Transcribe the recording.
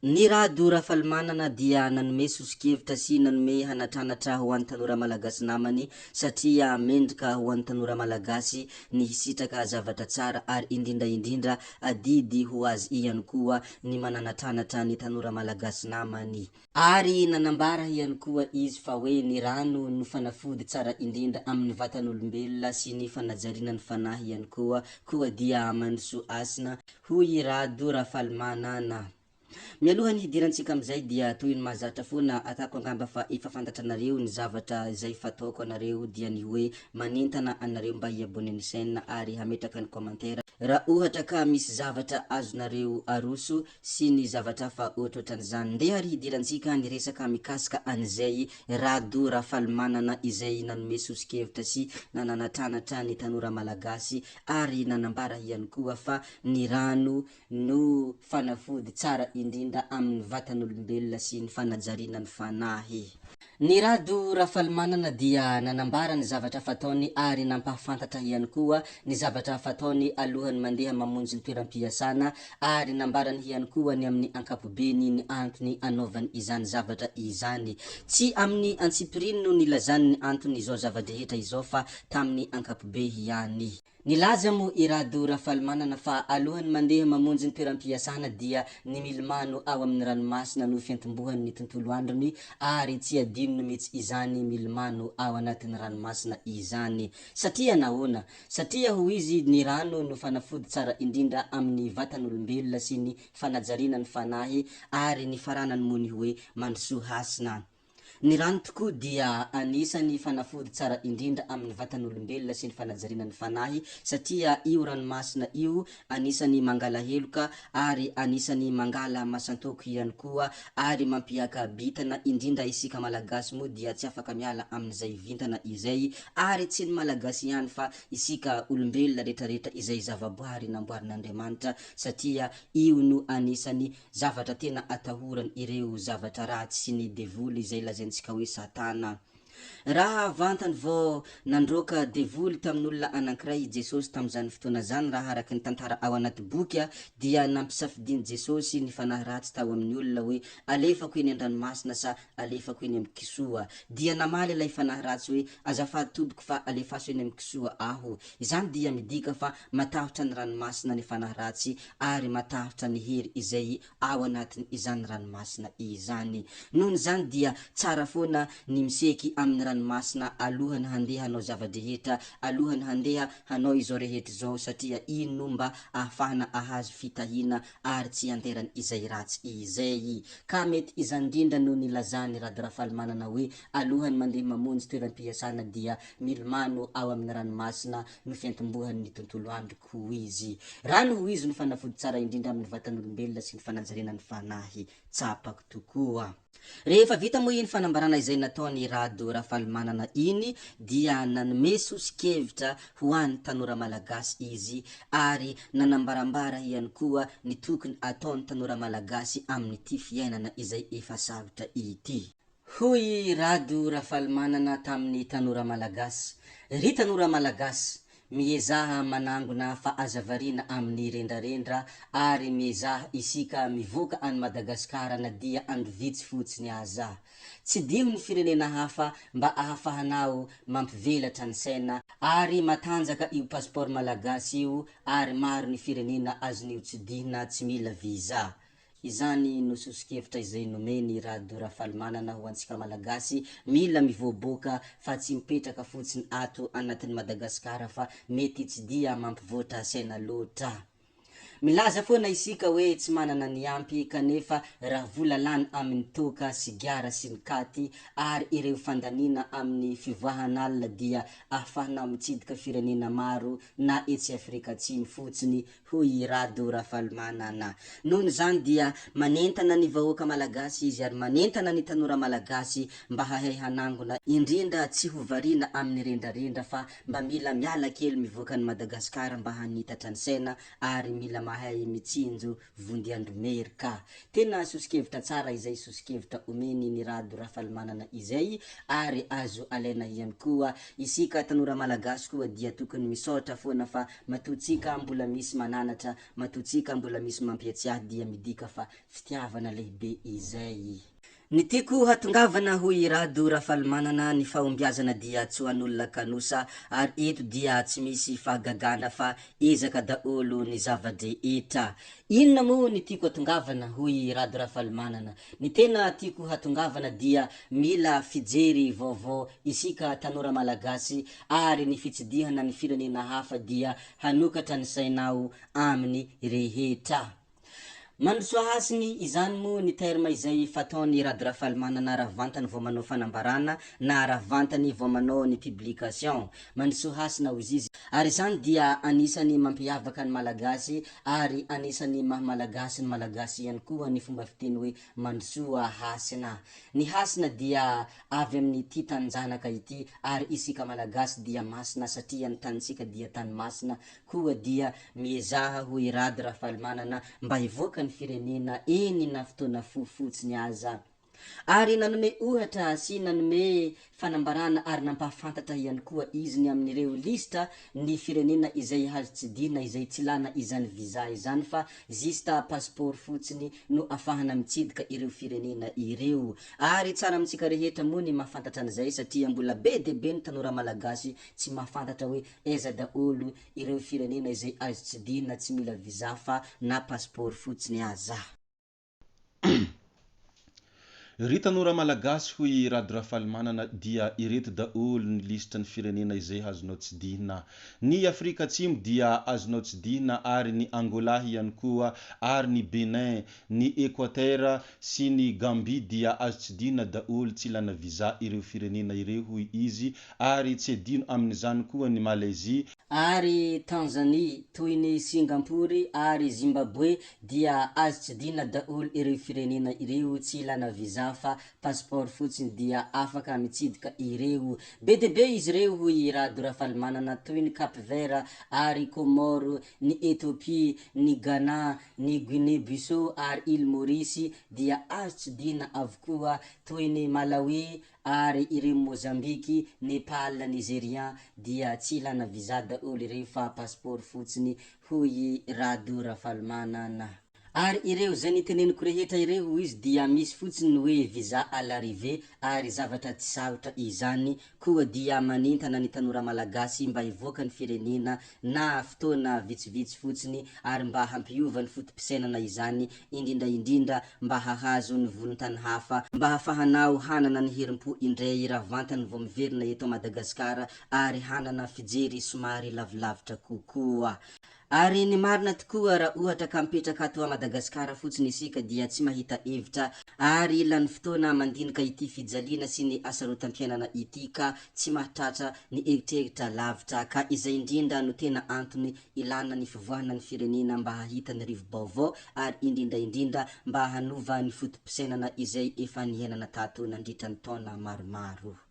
Ny raha dora falimanana dia nanome sosikevitra sy nanome hanatranatra ho an'ny tanora malagasy namany satria mendrika ho an'ny tanora malagasy ny hisitraka zavatra tsara ary indrindra adidy ho azy ihany koa ny mananatranatra ny tanora malagasy namany. Ary nanambara ihany koa izy fa hoe ny rano no fanafody tsara indrindra amin'ny vatan'olombelona sy ny fanajariana ny fanahy ihany koa dia mandroso asina hoy Rado Rafalimanana. Mialohany hidirantsika amizay dia toy ny mahazatra foana atako angamba fa efa fantatra anareo ny zavatra izay fataoko anareo dia ny hoe manentana anareo mba hiabone ny chaîne ary hametraka ny commentaire raha ohatra ka misy zavatra azonareo aroso sy ny zavatra fa ohatrohatran'izany. Ndeha ary hidirantsika ny resaka mikasika an'izay Rado Rafalimanana izay nanome sosikevitra sy nananatranatra ny tanora malagasy ary nanambara ihany koa fa ny rano no fanafody tsara indrindra amin'ny vatan'olombelona sy ny fanajariana ny fanahy. Ny Rado Rafalimanana dia nanambara ny zavatra fataony ary nampahafantatra ihany koa ny zavatra fataony alohany mandeha mamonjy ny toeram-piasana ary nambarany ihany koa ny amin'ny ankapobeny ny antony anaovany izany zavatra izany. Tsy amin'ny antsipiriny no nilazany ny antony izao zava-drehetra izao fa tamin'ny ankapobe ihany. Nilaza mo i Rado Rafalimanana fa alohany mandeha mamonjy ny toeram-piasana dia ny milomano ao amin'ny ranomasina no fiantombohany ny tontolo androny ary tsy adinony mitsy izany milomano ao anatin'ny ranomasina izany. Satria nahoana? Satria ho izy ny rano no fanafody tsara indrindra amin'ny vatan'olombelona sy ny fanajariana ny fanahy ary ny faranany mo ny hoe mandroso hasina. Ny rano tokoa dia anisany fanafody tsara indrindra amin'ny vatan'olombelona sy ny fanajariana ny fanahy satria io ranomasina io anisany mangala heloka ary anisany mangala masantoko ihany koa ary mampiaka bitana indrindra isika malagasy moa dia tsy afaka miala amin'izay vintana izay ary tsy ny malagasy ihany fa isika olombelona rehetrarehetra izay zavaboary namboarin'Andriamanitra satria io no anisany zavatra tena atahorany ireo zavatra ratsy sy ny devoly izay lazaintsika hoe satana. Raha vantany vao nandroka devoly tamin'olona anankiray Jesosy tamizany fotoana zany raha araky ny tantara ao anaty boky dia nampisafidiany Jesosy ny fanahy ratsy tao amin'ny olona hoe alefako eny an-dranomasina sa alefako eny amin'ny kisoa dia namaly ilay fanahy ratsy hoe azafady toboko fa alefaso eny amin'ny kisoa aho. Izany dia midika fa matahotra ny ranomasina ny fanahy ratsy ary matahotra ny hery izay ao anatiny izany ranomasina izany. Nohon' zany dia tsara foana ny miseky amin'ny ranomasina alohany handeha hanao zava-drehetra, alohany handeha hanao izao rehetra izao satria iny no mba ahafahana ahazo fitahina ary tsy anterany izay ratsy izay. Ka mety izany indrindra no nilazany Rado Rafalimanana hoe alohany mandeha mamonjy toeram-piasana dia milomano ao amin'ny ranomasina no fiantombohany ny tontolo androko ho izy. Rano ho izy no fanafody tsara indrindra amin'ny vatan'olombelona sy ny fanajariana ny fanahy. Tsapako tokoa. Rehefa vita moa iny fanambarana izay nataony Rado Rafalimanana iny dia nanome sosikevitra ho an'ny tanora malagasy izy ary nanambarambara ihany koa ny tokony ataon'ny tanora malagasy amin'ity fiainana izay efa sarotra ity. Hoy Rado Rafalimanana tamin'ny tanora malagasy: ry tanora malagasy, miezaha manangona fahazavariana amin'ny rendrarendra ary miezaha isika mivoaka any Madagasikara na dia andro vitsy fotsiny aza. Tsy dio ny firenena hafa mba ahafahanao mampivelatra ny saina ary matanjaka io passeport malagasy io ary maro ny firenena azon'io tsidihina tsy mila visa. Izany no sosikevitra izay nomeny Rado Rafalimanana ho antsika malagasy, mila mivoaboaka fa tsy mipetraka fotsiny ato anatin'ny Madagasikara fa mety tsy dia mampivoatra saina loatra. Milaza foana isika hoe tsy manana ny ampy kanefa raha vola lany amin'ny toka sy giara sy ny katy ary ireo fandanina amin'ny fivoahan'alina dia ahafahanao mitsidika firenena maro na etsy Afrika Atsimo fotsiny, hoy Rado Rafalimanana. Nohon' zany dia manentana ny vahoaka malagasy izy ary manentana ny tanora malagasy mba hahay hanangona indrindra tsy ho variana amin'ny rendrarendra fa mba mila miala kely mivoaka ny Madagasikara mba hanitatra ny saina ary mila mahay mitsinjo vondy andro mery ka. Tena sosokevitra tsara izay sosokevitra omeny ny Rado Rafalimanana izay, ary azo alaina ihany koa isika tanora malagasy koa dia tokony misaotra foana fa matoantsika mbola misy mananatra, matoantsika mbola misy mampiatsiahy dia midika fa fitiavana lehibe izay. Ny tiako hatongavana hoy Rado Rafalimanana ny fahombiazana dia tsy hoan'olona kanosa, ary eto dia tsy misy fahagagana fa ezaka daolo ny zava-drehetra. Inona moa ny tiako hatongavana hoy Rado Rafalimanana? Ny tena tiako hatongavana dia mila fijery vaovao isika tanora malagasy, ary ny fitsidihana ny firenena hafa dia hanokatra ny sainao amin'ny rehetra. Mandrosoa hasiny izany moa ny terme izay fataony Rado Rafalimanana raha vantany vao manao fanambarana na raha vantany vao manao ny publication. Mandrosoa hasina hozy izy, ary izany dia anisany mampiavaka ny malagasy, ary anisany maha malagasy ny malagasy ihany koa ny fomba fiteny hoe mandrosoa hasina. Ny hasina dia avy amin'ity taninjanaka ity, ary isika malagasy dia masina satria ny tanintsika dia tany masina. Koa dia miezaha hoy Rado Rafalimanana mba hivoaka ny firenena eny na fotoana fotsiny aza, ary nanome ohatra sy nanome fanambarana ary nampahafantatra ihany koa izy ny amin'ireo lista ny firenena izay hazo tsidihana izay tsy ilana izany visa izany, fa zista passeport fotsiny no afahana mitsidika ireo firenena ireo. Ary tsara amintsika rehetra moa ny mahafantatra an'izay satria mbola be de be ny tanora malagasy tsy mahafantatra hoe aiza daolo ireo firenena izay azo tsidihana tsy mila visa fa na passeport fotsiny aza. Ry tanora malagasy hoy Rado Rafalimanana dia ireto daolo ny lisitra ny firenena izay azonao tsidihana. Ny Afrika Atsimo dia azonao tsidihana, ary ny Angola ihany koa, ary ny Benin, ny Equateur sy ny Gambie dia azo tsidihana daolo tsy ilana visa ireo firenena ireo hoy izy, ary tsy adino amin'izany koa ny Malaisie, ary Tanzanie toy ny Singapour ary Zimbabwe dia azo tsidihana daolo ireo firenena ireo tsy ilana visa fa passeport fotsiny dia afaka mitsidika ireo. Be de be izy ireo hoy Rado Rafalimanana, toy ny Cap Vert ary Comore, ny Ethiopie, ny Ghana, ny Guinée Bissau ary Île Maurice dia azo tsidihana avokoa, toy ny Malawi ary ireo Mozambique, Nepal, Nigeria dia tsy ilana visa daolo ireo fa passeport fotsiny hoy Rado Rafalimanana. Ary ireo zay niteneniko rehetra ireo izy dia misy fotsiny hoe visa à l'arrivée, ary zavatra tsy sarotra izany. Koa dia manintana ny tanora malagasy mba hivoaka ny firenena na fotoana vitsivitsy fotsiny, ary mba hampiova ny fotom-pisainana izany, indrindra mba hahazo ny volon-tany hafa, mba hafahanao hanana ny herim-po indray raha vantany vao miverina eto Madagasikara, ary hanana fijery somary lavilavitra kokoa. Ary ny marina tokoa raha ohatra ka mipetraka ato Madagasikara fotsiny isika dia tsy mahita hevitra, ary ilan'ny fotoana mandinika ity fijaliana sy ny asarotam-piainana ity ka tsy mahatratra ny eritreritra lavitra, ka izay indrindra no tena antony ilana ny fivoahana ny firenena mba hahita ny rivo-baovao, ary indrindra mba hanova ny fotom-pisainana izay efa niainana tato nandritra ny taona maromaro.